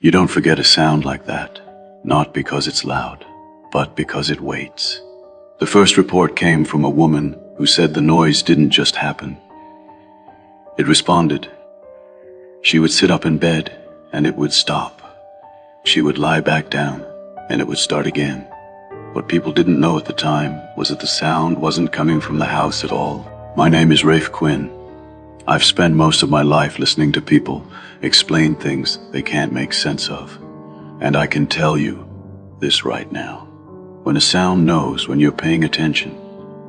You don't forget a sound like that, not because it's loud, but because it waits. The first report came from a woman who said the noise didn't just happen. It responded. She would sit up in bed, and it would stop. She would lie back down, and it would start again. What people didn't know at the time was that the sound wasn't coming from the house at all. My name is Rafe Quinn. I've spent most of my life listening to people explain things they can't make sense of. And I can tell you this right now. When a sound knows when you're paying attention,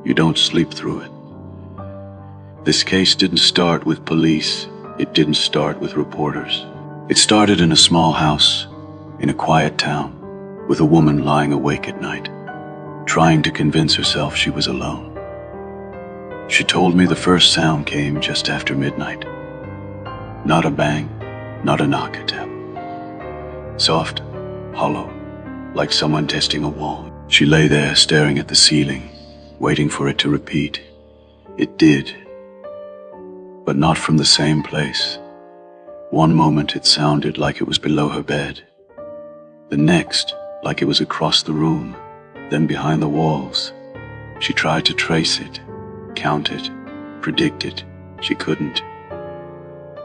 you don't sleep through it. This case didn't start with police. It didn't start with reporters. It started in a small house, in a quiet town, with a woman lying awake at night, trying to convince herself she was alone. She told me the first sound came just after midnight. Not a bang, not a knock tap. Soft, hollow, like someone testing a wall. She lay there staring at the ceiling, waiting for it to repeat. It did, but not from the same place. One moment it sounded like it was below her bed. The next, like it was across the room, then behind the walls. She tried to trace it, count it, predict it. She couldn't.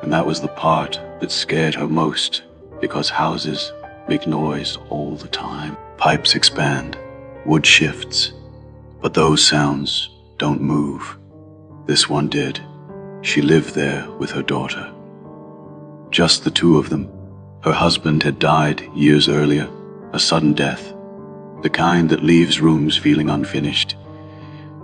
And that was the part that scared her most, because houses make noise all the time. Pipes expand, wood shifts, but those sounds don't move. This one did. She lived there with her daughter. Just the two of them. Her husband had died years earlier, a sudden death, the kind that leaves rooms feeling unfinished.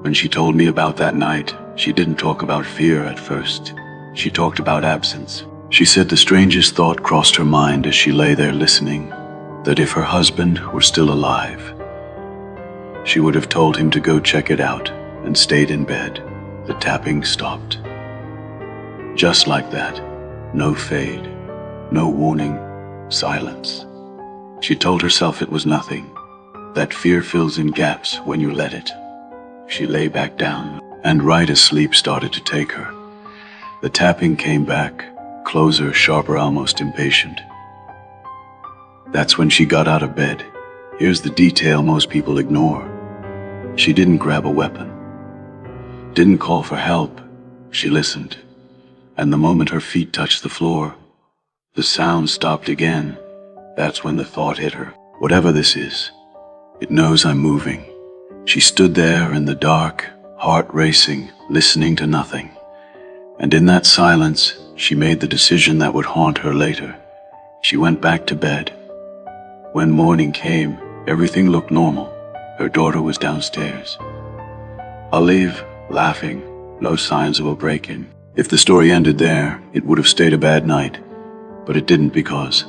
When she told me about that night, she didn't talk about fear at first. She talked about absence. She said the strangest thought crossed her mind as she lay there listening, that if her husband were still alive, she would have told him to go check it out and stayed in bed. The tapping stopped. Just like that, no fade, no warning, silence. She told herself it was nothing, that fear fills in gaps when you let it. She lay back down, and right as sleep started to take her, the tapping came back, closer, sharper, almost impatient. That's when she got out of bed. Here's the detail most people ignore. She didn't grab a weapon, didn't call for help. She listened, and the moment her feet touched the floor, the sound stopped again. That's when the thought hit her. Whatever this is, it knows I'm moving. She stood there in the dark, heart racing, listening to nothing. And in that silence, she made the decision that would haunt her later. She went back to bed. When morning came, everything looked normal. Her daughter was downstairs. I'll leave, laughing, no signs of a break-in. If the story ended there, it would have stayed a bad night. But it didn't, because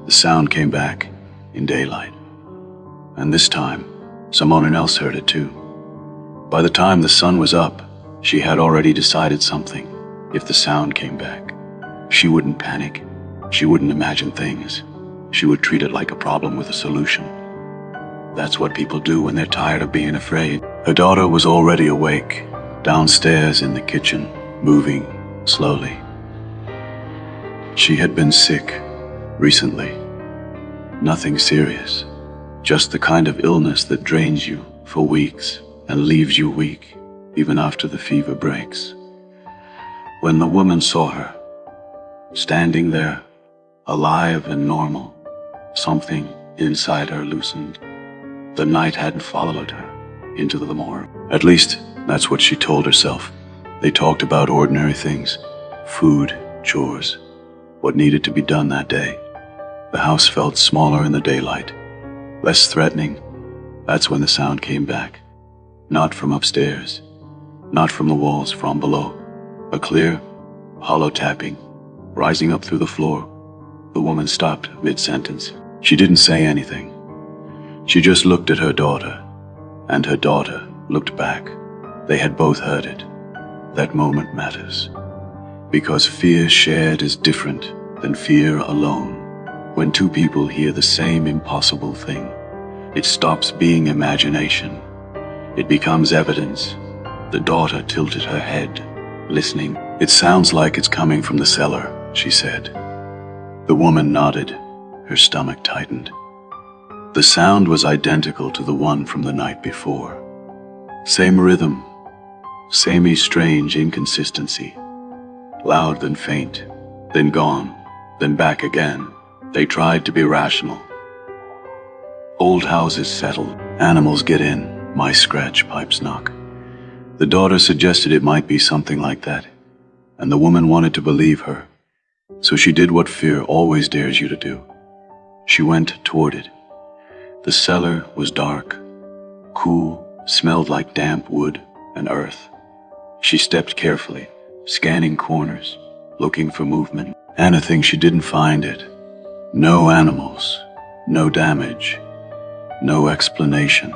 the sound came back in daylight. And this time, someone else heard it too. By the time the sun was up, she had already decided something. If the sound came back, she wouldn't panic. She wouldn't imagine things. She would treat it like a problem with a solution. That's what people do when they're tired of being afraid. Her daughter was already awake, downstairs in the kitchen, moving slowly. She had been sick recently. Nothing serious, just the kind of illness that drains you for weeks and leaves you weak even after the fever breaks. When the woman saw her, standing there, alive and normal, something inside her loosened. The night hadn't followed her into the morgue. At least, that's what she told herself. They talked about ordinary things, food, chores, what needed to be done that day. The house felt smaller in the daylight, less threatening. That's when the sound came back. Not from upstairs, not from the walls, from below. A clear, hollow tapping, rising up through the floor. The woman stopped mid-sentence. She didn't say anything. She just looked at her daughter, and her daughter looked back. They had both heard it. That moment matters, because fear shared is different than fear alone. When two people hear the same impossible thing, it stops being imagination. It becomes evidence. The daughter tilted her head, listening. "It sounds like it's coming from the cellar," she said. The woman nodded. Her stomach tightened. The sound was identical to the one from the night before. Same rhythm, samey strange inconsistency. Loud then faint, then gone, then back again. They tried to be rational. Old houses settle, animals get in, mice scratch, pipes knock. The daughter suggested it might be something like that, and the woman wanted to believe her. So she did what fear always dares you to do. She went toward it. The cellar was dark, cool, smelled like damp wood and earth. She stepped carefully, scanning corners, looking for movement. Anna thinks she didn't find it. No animals, no damage, no explanation.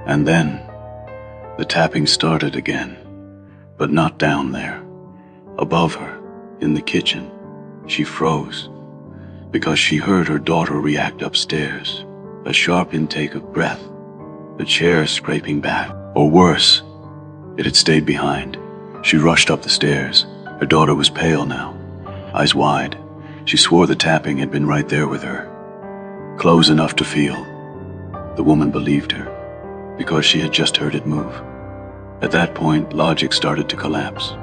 And then, the tapping started again, but not down there. Above her, in the kitchen, she froze, because she heard her daughter react upstairs, a sharp intake of breath, the chair scraping back, or worse, it had stayed behind. She rushed up the stairs. Her daughter was pale now, eyes wide. She swore the tapping had been right there with her, close enough to feel. The woman believed her, because she had just heard it move. At that point, logic started to collapse.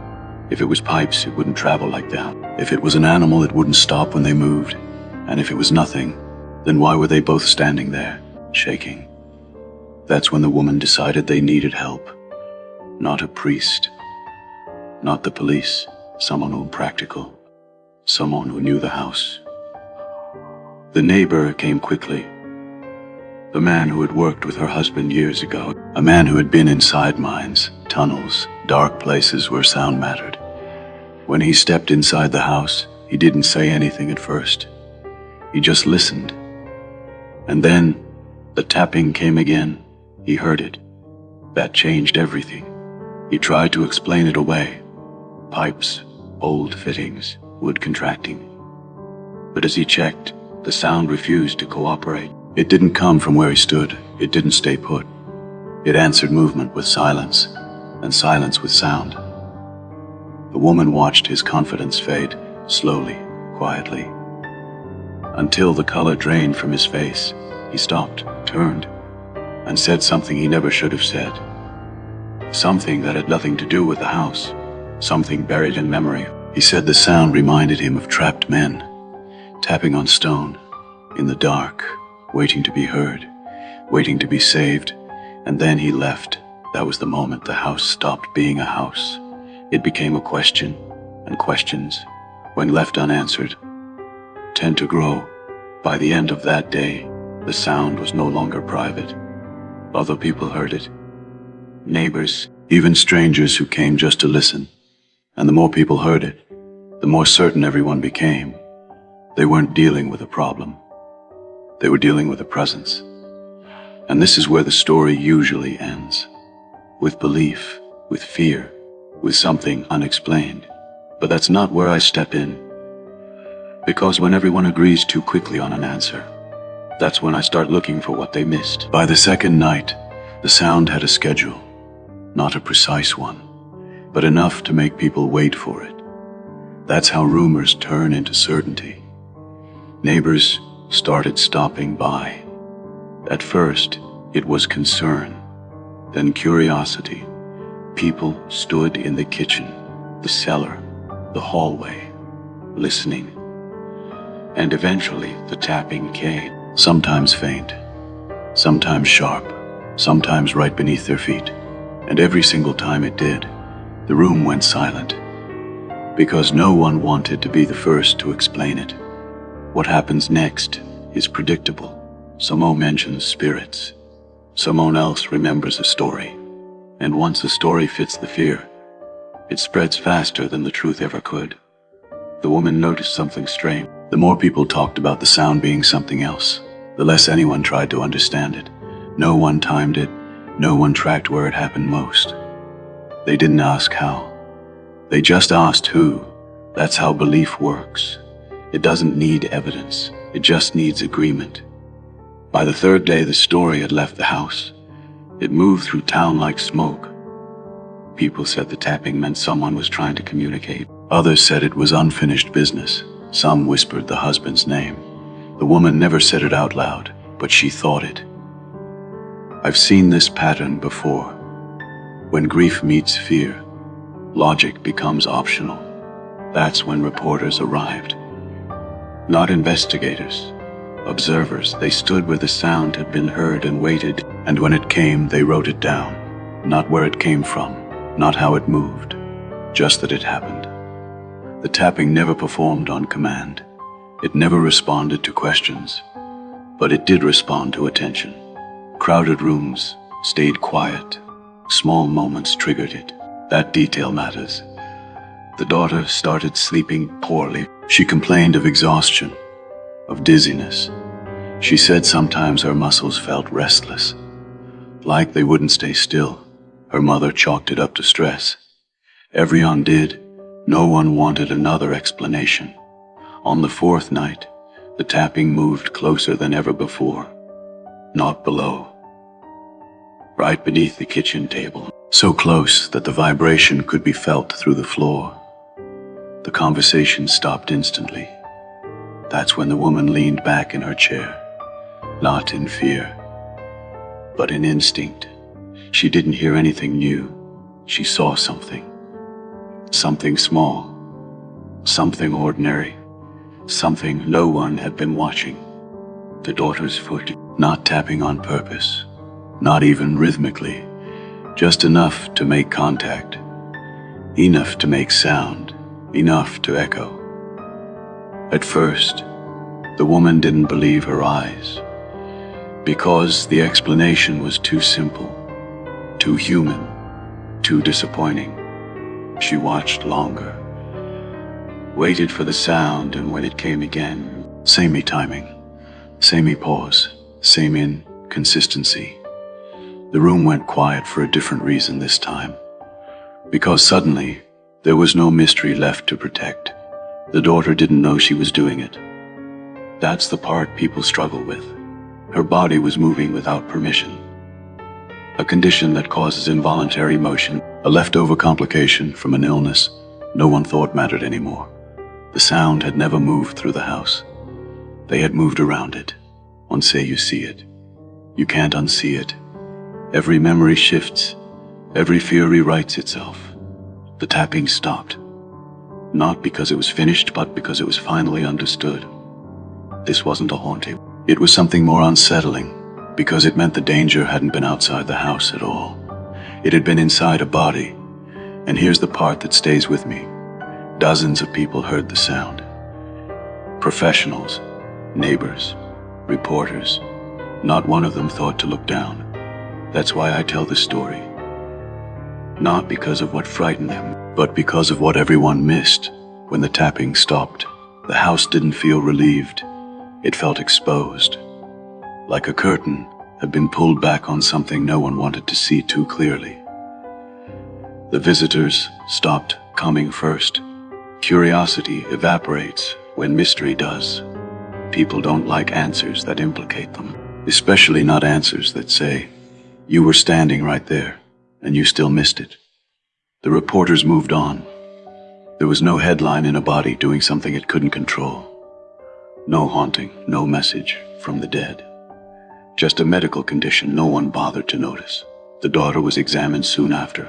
If it was pipes, it wouldn't travel like that. If it was an animal, it wouldn't stop when they moved. And if it was nothing, then why were they both standing there, shaking? That's when the woman decided they needed help. Not a priest, not the police, someone who was practical, someone who knew the house. The neighbor came quickly. The man who had worked with her husband years ago, a man who had been inside mines, tunnels, dark places where sound mattered. When he stepped inside the house, he didn't say anything at first. He just listened. And then, the tapping came again. He heard it. That changed everything. He tried to explain it away. Pipes, old fittings, wood contracting. But as he checked, the sound refused to cooperate. It didn't come from where he stood. It didn't stay put. It answered movement with silence, and silence with sound. The woman watched his confidence fade, slowly, quietly, until the color drained from his face. He stopped, turned, and said something he never should have said. Something that had nothing to do with the house, something buried in memory. He said the sound reminded him of trapped men, tapping on stone, in the dark, waiting to be heard, waiting to be saved. And then he left. That was the moment the house stopped being a house. It became a question, and questions, when left unanswered, tend to grow. By the end of that day, the sound was no longer private. Other people heard it. Neighbors, even strangers who came just to listen. And the more people heard it, the more certain everyone became. They weren't dealing with a problem. They were dealing with a presence. And this is where the story usually ends. With belief, with fear, with something unexplained. But that's not where I step in. Because when everyone agrees too quickly on an answer, that's when I start looking for what they missed. By the second night, the sound had a schedule. Not a precise one, but enough to make people wait for it. That's how rumors turn into certainty. Neighbors started stopping by. At first, it was concern, then curiosity. People stood in the kitchen, the cellar, the hallway, listening. And eventually, the tapping came. Sometimes faint, sometimes sharp, sometimes right beneath their feet. And every single time it did, the room went silent. Because no one wanted to be the first to explain it. What happens next is predictable. Someone mentions spirits. Someone else remembers a story. And once a story fits the fear, it spreads faster than the truth ever could. The woman noticed something strange. The more people talked about the sound being something else, the less anyone tried to understand it. No one timed it. No one tracked where it happened most. They didn't ask how. They just asked who. That's how belief works. It doesn't need evidence. It just needs agreement. By the third day, the story had left the house. It moved through town like smoke. People said the tapping meant someone was trying to communicate. Others said it was unfinished business. Some whispered the husband's name. The woman never said it out loud, but she thought it. I've seen this pattern before. When grief meets fear, logic becomes optional. That's when reporters arrived. Not investigators, observers. They stood where the sound had been heard and waited, and when it came, they wrote it down. Not where it came from, not how it moved, just that it happened. The tapping never performed on command. It never responded to questions, but it did respond to attention. Crowded rooms stayed quiet. Small moments triggered it. That detail matters. The daughter started sleeping poorly. She complained of exhaustion, of dizziness. She said sometimes her muscles felt restless, like they wouldn't stay still. Her mother chalked it up to stress. Everyone did. No one wanted another explanation. On the fourth night, the tapping moved closer than ever before. Not below. Right beneath the kitchen table. So close that the vibration could be felt through the floor. The conversation stopped instantly. That's when the woman leaned back in her chair. Not in fear, but in instinct. She didn't hear anything new. She saw something. Something small. Something ordinary. Something no one had been watching. The daughter's foot, not tapping on purpose, not even rhythmically, just enough to make contact, enough to make sound, enough to echo. At first, the woman didn't believe her eyes, because the explanation was too simple, too human, too disappointing. She watched longer, waited for the sound, and when it came again, samey timing, samey pause, same inconsistency. The room went quiet for a different reason this time, because suddenly there was no mystery left to protect. The daughter didn't know she was doing it. That's the part people struggle with. Her body was moving without permission. A condition that causes involuntary motion, a leftover complication from an illness no one thought mattered anymore. The sound had never moved through the house. They had moved around it. Once you see it, you can't unsee it. Every memory shifts. Every fear rewrites itself. The tapping stopped. Not because it was finished, but because it was finally understood. This wasn't a haunting. It was something more unsettling, because it meant the danger hadn't been outside the house at all. It had been inside a body. And here's the part that stays with me. Dozens of people heard the sound. Professionals, neighbors, reporters. Not one of them thought to look down. That's why I tell this story. Not because of what frightened them, but because of what everyone missed when the tapping stopped. The house didn't feel relieved. It felt exposed, like a curtain had been pulled back on something no one wanted to see too clearly. The visitors stopped coming first. Curiosity evaporates when mystery does. People don't like answers that implicate them, especially not answers that say, "You were standing right there, and you still missed it." The reporters moved on. There was no headline in a body doing something it couldn't control. No haunting, no message from the dead. Just a medical condition no one bothered to notice. The daughter was examined soon after.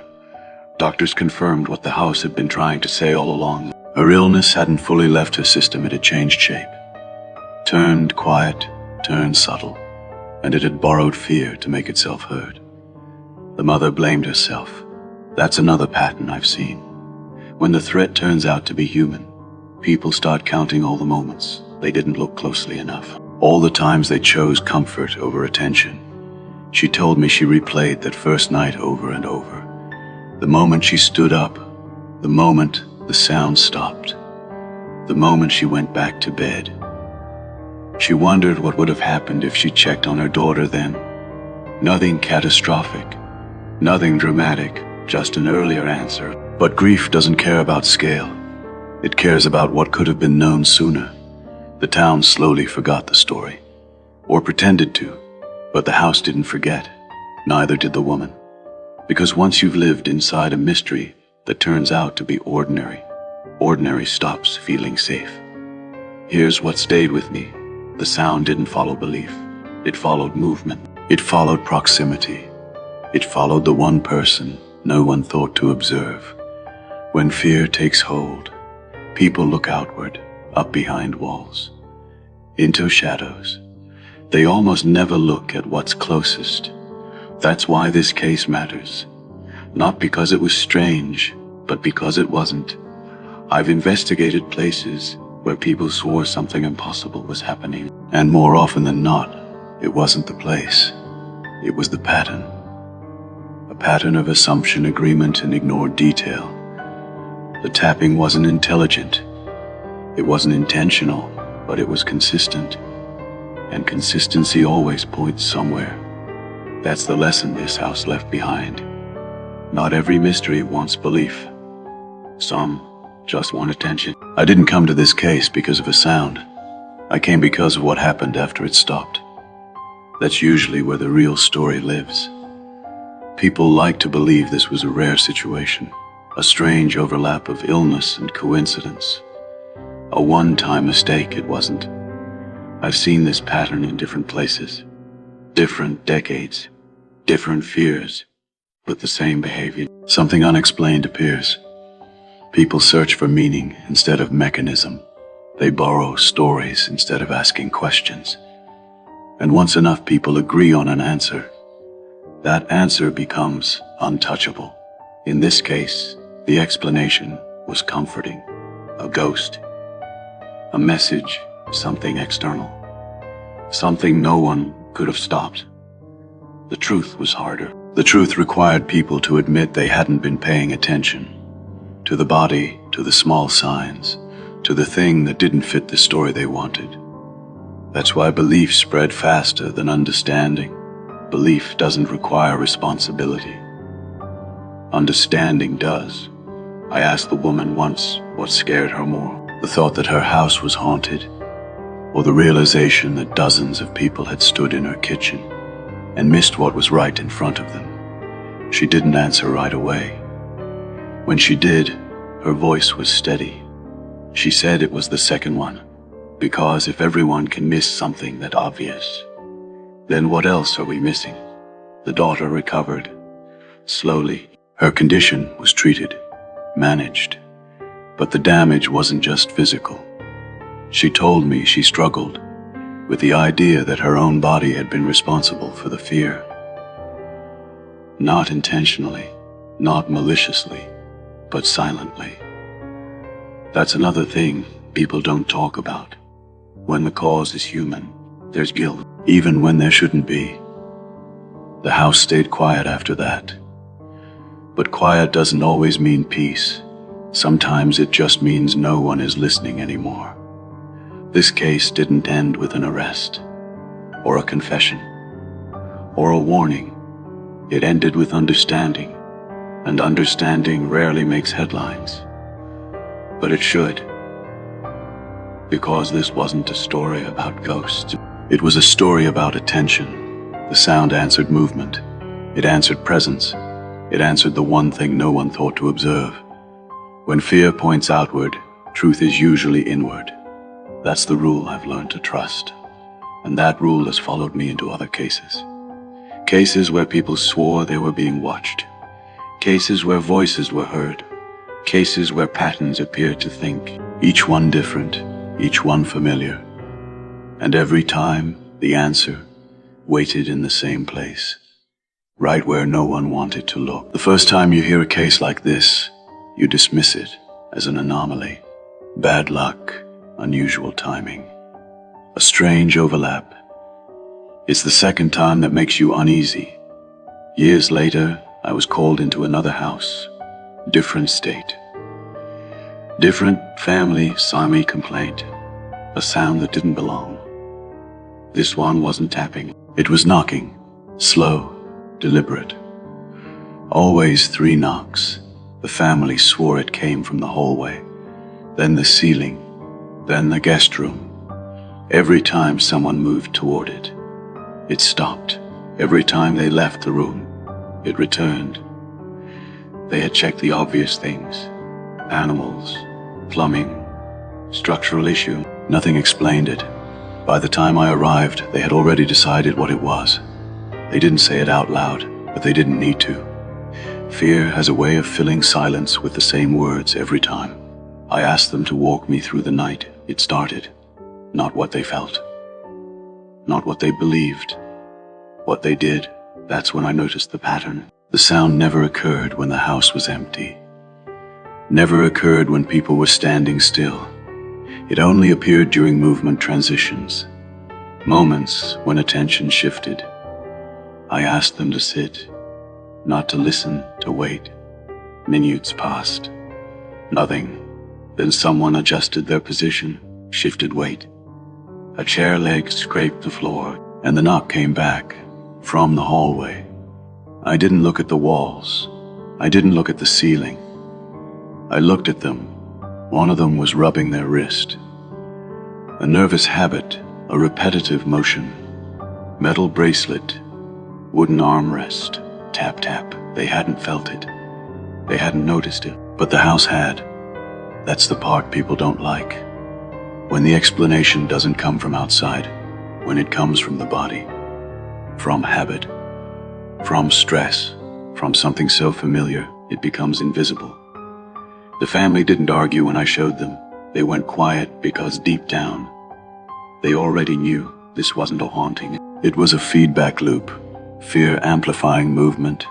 Doctors confirmed what the house had been trying to say all along. Her illness hadn't fully left her system. It had changed shape. Turned quiet, turned subtle, and it had borrowed fear to make itself heard. The mother blamed herself. That's another pattern I've seen. When the threat turns out to be human, people start counting all the moments they didn't look closely enough. All the times they chose comfort over attention. She told me she replayed that first night over and over. The moment she stood up, the moment the sound stopped, the moment she went back to bed. She wondered what would have happened if she checked on her daughter then. Nothing catastrophic, nothing dramatic, just an earlier answer. But grief doesn't care about scale. It cares about what could have been known sooner. The town slowly forgot the story, or pretended to, but the house didn't forget. Neither did the woman. Because once you've lived inside a mystery that turns out to be ordinary, ordinary stops feeling safe. Here's what stayed with me. The sound didn't follow belief. It followed movement. It followed proximity. It followed the one person no one thought to observe. When fear takes hold, people look outward, up behind walls, into shadows. They almost never look at what's closest. That's why this case matters. Not because it was strange, but because it wasn't. I've investigated places where people swore something impossible was happening, and more often than not, it wasn't the place. It was the pattern. A pattern of assumption, agreement, and ignored detail. The tapping wasn't intelligent. It wasn't intentional, but it was consistent. And consistency always points somewhere. That's the lesson this house left behind. Not every mystery wants belief. Some just want attention. I didn't come to this case because of a sound. I came because of what happened after it stopped. That's usually where the real story lives. People like to believe this was a rare situation, a strange overlap of illness and coincidence. A one-time mistake. It wasn't. I've seen this pattern in different places, different decades, different fears, but the same behavior. Something unexplained appears. People search for meaning instead of mechanism. They borrow stories instead of asking questions. And once enough people agree on an answer, that answer becomes untouchable. In this case, the explanation was comforting. A ghost. A message, something external. Something no one could have stopped. The truth was harder. The truth required people to admit they hadn't been paying attention. To the body, to the small signs, to the thing that didn't fit the story they wanted. That's why belief spread faster than understanding. Belief doesn't require responsibility. Understanding does. I asked the woman once what scared her more. The thought that her house was haunted, or the realization that dozens of people had stood in her kitchen and missed what was right in front of them. She didn't answer right away. When she did, her voice was steady. She said it was the second one, because if everyone can miss something that obvious, then what else are we missing? The daughter recovered, slowly. Her condition was treated, managed, but the damage wasn't just physical. She told me she struggled with the idea that her own body had been responsible for the fear. Not intentionally, not maliciously, but silently. That's another thing people don't talk about. When the cause is human, there's guilt, even when there shouldn't be. The house stayed quiet after that. But quiet doesn't always mean peace. Sometimes it just means no one is listening anymore. This case didn't end with an arrest, or a confession, or a warning. It ended with understanding, and understanding rarely makes headlines. But it should, because this wasn't a story about ghosts. It was a story about attention. The sound answered movement. It answered presence. It answered the one thing no one thought to observe. When fear points outward, truth is usually inward. That's the rule I've learned to trust. And that rule has followed me into other cases. Cases where people swore they were being watched. Cases where voices were heard. Cases where patterns appeared to think. Each one different, each one familiar. And every time, the answer waited in the same place. Right where no one wanted to look. The first time you hear a case like this, you dismiss it as an anomaly. Bad luck, unusual timing, a strange overlap. It's the second time that makes you uneasy. Years later, I was called into another house, different state. Different family, Sami complaint, a sound that didn't belong. This one wasn't tapping, it was knocking, slow, deliberate. Always 3 knocks. The family swore it came from the hallway, then the ceiling, then the guest room. Every time someone moved toward it, it stopped. Every time they left the room, it returned. They had checked the obvious things: animals, plumbing, structural issue. Nothing explained it. By the time I arrived, they had already decided what it was. They didn't say it out loud, but they didn't need to. Fear has a way of filling silence with the same words every time. I asked them to walk me through the night it started. Not what they felt. Not what they believed. What they did. That's when I noticed the pattern. The sound never occurred when the house was empty. Never occurred when people were standing still. It only appeared during movement transitions. Moments when attention shifted. I asked them to sit. Not to listen, to wait. Minutes passed. Nothing. Then someone adjusted their position, shifted weight. A chair leg scraped the floor, and the knock came back, from the hallway. I didn't look at the walls. I didn't look at the ceiling. I looked at them. One of them was rubbing their wrist. A nervous habit, a repetitive motion. Metal bracelet, wooden armrest, tap tap. They hadn't felt it. They hadn't noticed it, but the house had. That's the part people don't like. When the explanation doesn't come from outside, when it comes from the body, from habit, from stress, from something so familiar it becomes invisible. The family didn't argue when I showed them. They went quiet because deep down, they already knew this wasn't a haunting. It was a feedback loop, fear amplifying movement,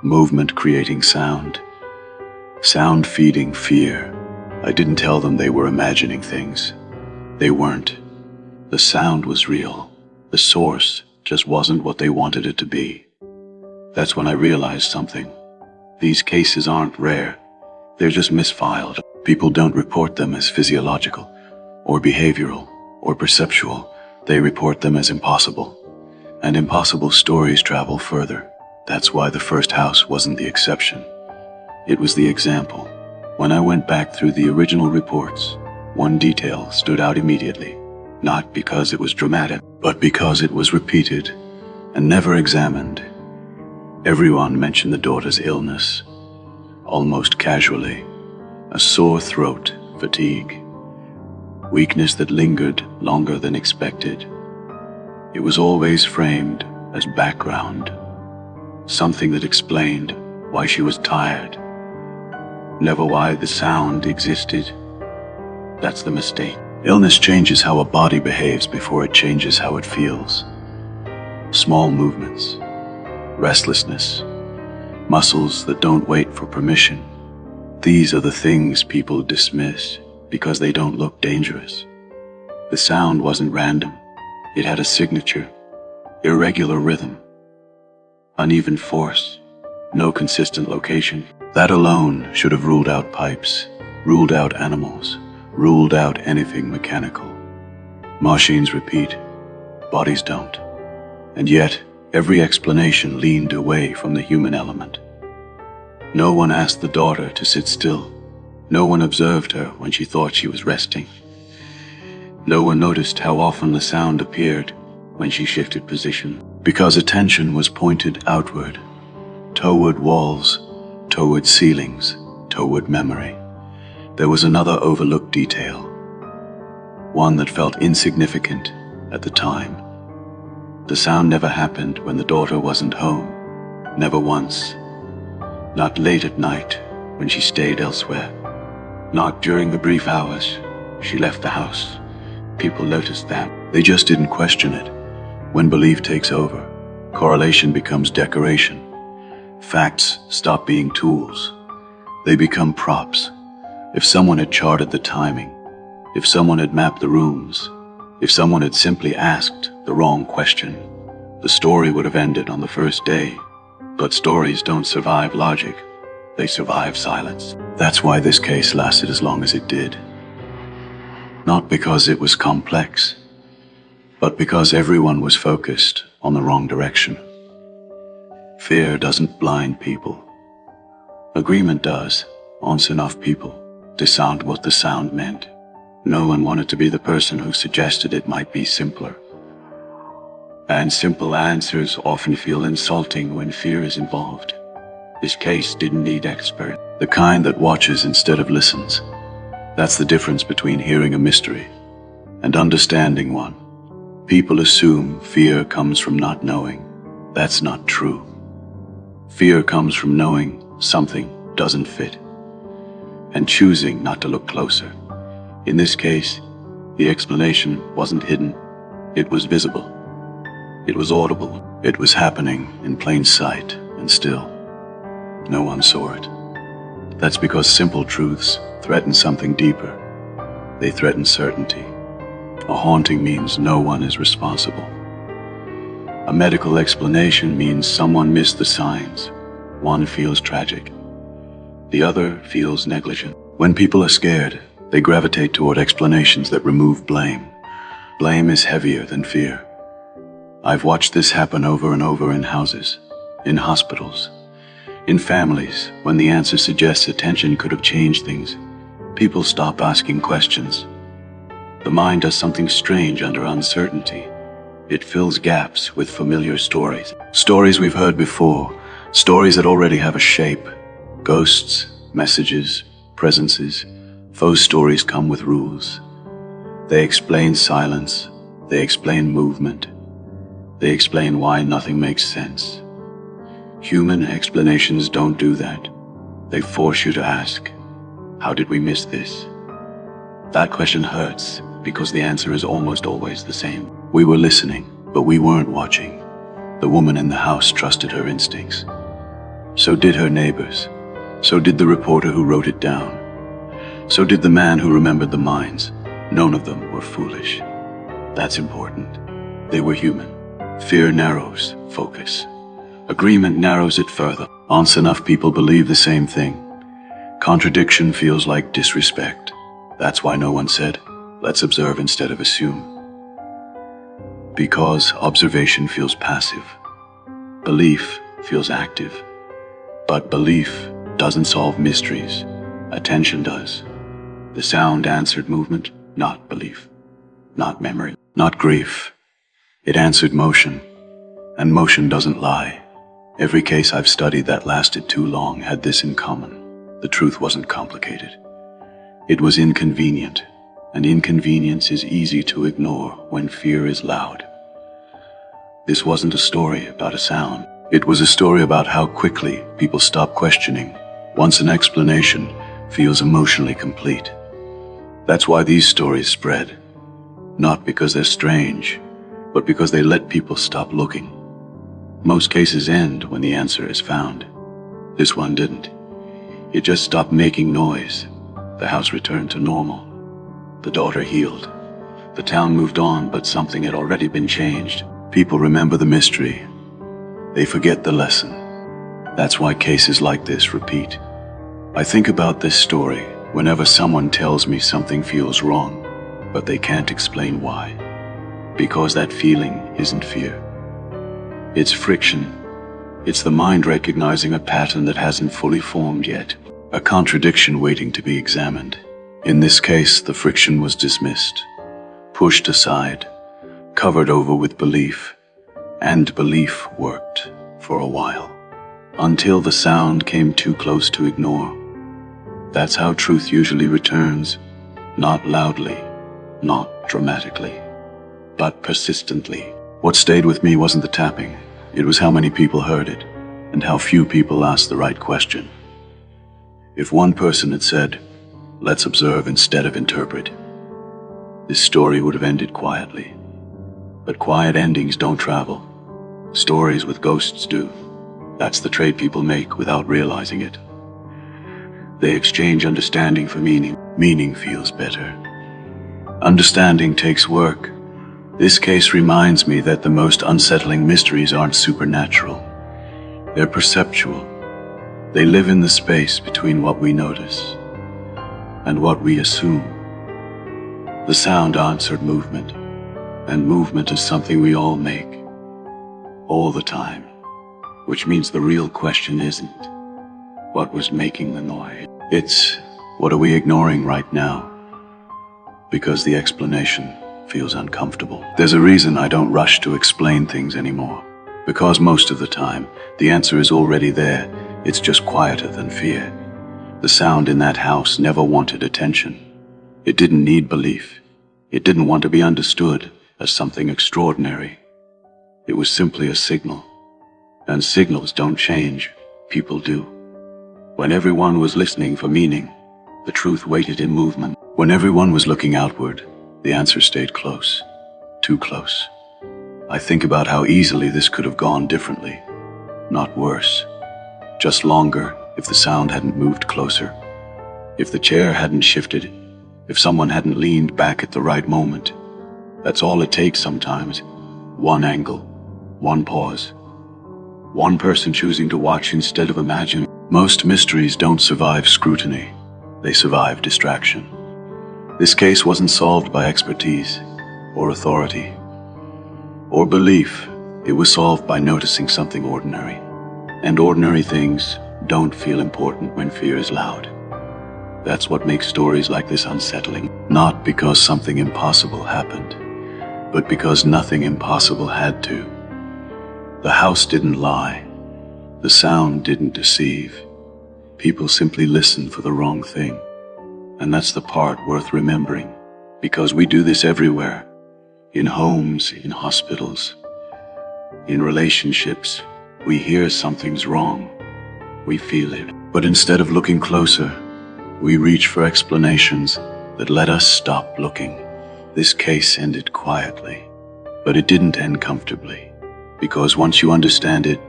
movement creating sound, sound feeding fear. I didn't tell them they were imagining things. They weren't. The sound was real. The source just wasn't what they wanted it to be. That's when I realized something. These cases aren't rare. They're just misfiled. People don't report them as physiological, or behavioral, or perceptual. They report them as impossible. And impossible stories travel further. That's why the first house wasn't the exception. It was the example. When I went back through the original reports, one detail stood out immediately. Not because it was dramatic, but because it was repeated and never examined. Everyone mentioned the daughter's illness, almost casually. A sore throat, fatigue, weakness that lingered longer than expected. It was always framed as background, something that explained why she was tired, never why the sound existed. That's the mistake. Illness changes how a body behaves before it changes how it feels. Small movements, restlessness, muscles that don't wait for permission. These are the things people dismiss because they don't look dangerous. The sound wasn't random. It had a signature, irregular rhythm, uneven force, no consistent location. That alone should have ruled out pipes, ruled out animals, ruled out anything mechanical. Machines repeat, bodies don't. And yet, every explanation leaned away from the human element. No one asked the daughter to sit still. No one observed her when she thought she was resting. No one noticed how often the sound appeared when she shifted position. Because attention was pointed outward, toward walls, toward ceilings, toward memory. There was another overlooked detail, one that felt insignificant at the time. The sound never happened when the daughter wasn't home, never once. Not late at night when she stayed elsewhere. Not during the brief hours she left the house. People noticed that. They just didn't question it. When belief takes over, correlation becomes decoration. Facts stop being tools. They become props. If someone had charted the timing, if someone had mapped the rooms, if someone had simply asked the wrong question, the story would have ended on the first day. But stories don't survive logic. They survive silence. That's why this case lasted as long as it did. Not because it was complex, but because everyone was focused on the wrong direction. Fear doesn't blind people. Agreement does, once enough people to sound what the sound meant. No one wanted to be the person who suggested it might be simpler. And simple answers often feel insulting when fear is involved. This case didn't need experts. The kind that watches instead of listens. That's the difference between hearing a mystery and understanding one. People assume fear comes from not knowing. That's not true. Fear comes from knowing something doesn't fit and choosing not to look closer. In this case, the explanation wasn't hidden. It was visible. It was audible. It was happening in plain sight, and still, no one saw it. That's because simple truths threaten something deeper. They threaten certainty. A haunting means no one is responsible. A medical explanation means someone missed the signs. One feels tragic. The other feels negligent. When people are scared, they gravitate toward explanations that remove blame. Blame is heavier than fear. I've watched this happen over and over in houses, in hospitals, in families. When the answer suggests attention could have changed things, people stop asking questions. The mind does something strange under uncertainty. It fills gaps with familiar stories. Stories we've heard before, stories that already have a shape. Ghosts, messages, presences. Those stories come with rules. They explain silence. They explain movement. They explain why nothing makes sense. Human explanations don't do that. They force you to ask, how did we miss this? That question hurts because the answer is almost always the same. We were listening, but we weren't watching. The woman in the house trusted her instincts. So did her neighbors. So did the reporter who wrote it down. So did the man who remembered the mines. None of them were foolish. That's important. They were human. Fear narrows focus. Agreement narrows it further. Once enough people believe the same thing, contradiction feels like disrespect. That's why no one said, let's observe instead of assume. Because observation feels passive. Belief feels active. But belief doesn't solve mysteries. Attention does. The sound answered movement, not belief. Not memory, not grief. It answered motion. And motion doesn't lie. Every case I've studied that lasted too long had this in common. The truth wasn't complicated. It was inconvenient, and inconvenience is easy to ignore when fear is loud. This wasn't a story about a sound. It was a story about how quickly people stop questioning once an explanation feels emotionally complete. That's why these stories spread. Not because they're strange, but because they let people stop looking. Most cases end when the answer is found. This one didn't. It just stopped making noise. The house returned to normal. The daughter healed. The town moved on, but something had already been changed. People remember the mystery. They forget the lesson. That's why cases like this repeat. I think about this story whenever someone tells me something feels wrong, but they can't explain why. Because that feeling isn't fear. It's friction. It's the mind recognizing a pattern that hasn't fully formed yet. A contradiction waiting to be examined. In this case, the friction was dismissed, pushed aside, covered over with belief, and belief worked for a while, until the sound came too close to ignore. That's how truth usually returns, not loudly, not dramatically, but persistently. What stayed with me wasn't the tapping, it was how many people heard it, and how few people asked the right question. If one person had said, let's observe instead of interpret, this story would have ended quietly. But quiet endings don't travel. Stories with ghosts do. That's the trade people make without realizing it. They exchange understanding for meaning. Meaning feels better. Understanding takes work. This case reminds me that the most unsettling mysteries aren't supernatural. They're perceptual. They live in the space between what we notice and what we assume. The sound answered movement, and movement is something we all make, all the time, which means the real question isn't what was making the noise. It's what are we ignoring right now? Because the explanation feels uncomfortable. There's a reason I don't rush to explain things anymore. Because most of the time, the answer is already there. It's just quieter than fear. The sound in that house never wanted attention. It didn't need belief. It didn't want to be understood. as something extraordinary. It was simply a signal. And signals don't change, people do. When everyone was listening for meaning, the truth waited in movement. When everyone was looking outward, the answer stayed close. Too close. I think about how easily this could have gone differently. Not worse. Just longer if the sound hadn't moved closer. If the chair hadn't shifted. If someone hadn't leaned back at the right moment. That's all it takes sometimes. One angle. One pause. One person choosing to watch instead of imagine. Most mysteries don't survive scrutiny. They survive distraction. This case wasn't solved by expertise, or authority, or belief. It was solved by noticing something ordinary. And ordinary things don't feel important when fear is loud. That's what makes stories like this unsettling. Not because something impossible happened, but because nothing impossible had to. The house didn't lie. The sound didn't deceive. People simply listened for the wrong thing. And that's the part worth remembering, because we do this everywhere. In homes, in hospitals, in relationships. We hear something's wrong. We feel it. But instead of looking closer, we reach for explanations that let us stop looking. This case ended quietly, but it didn't end comfortably. Because once you understand it,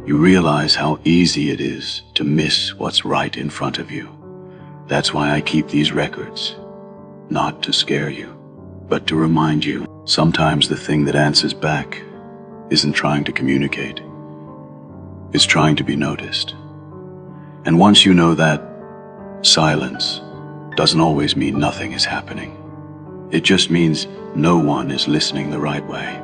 you realize how easy it is to miss what's right in front of you. That's why I keep these records. Not to scare you, but to remind you. Sometimes the thing that answers back isn't trying to communicate. It's trying to be noticed. And once you know that, silence doesn't always mean nothing is happening. It just means no one is listening the right way.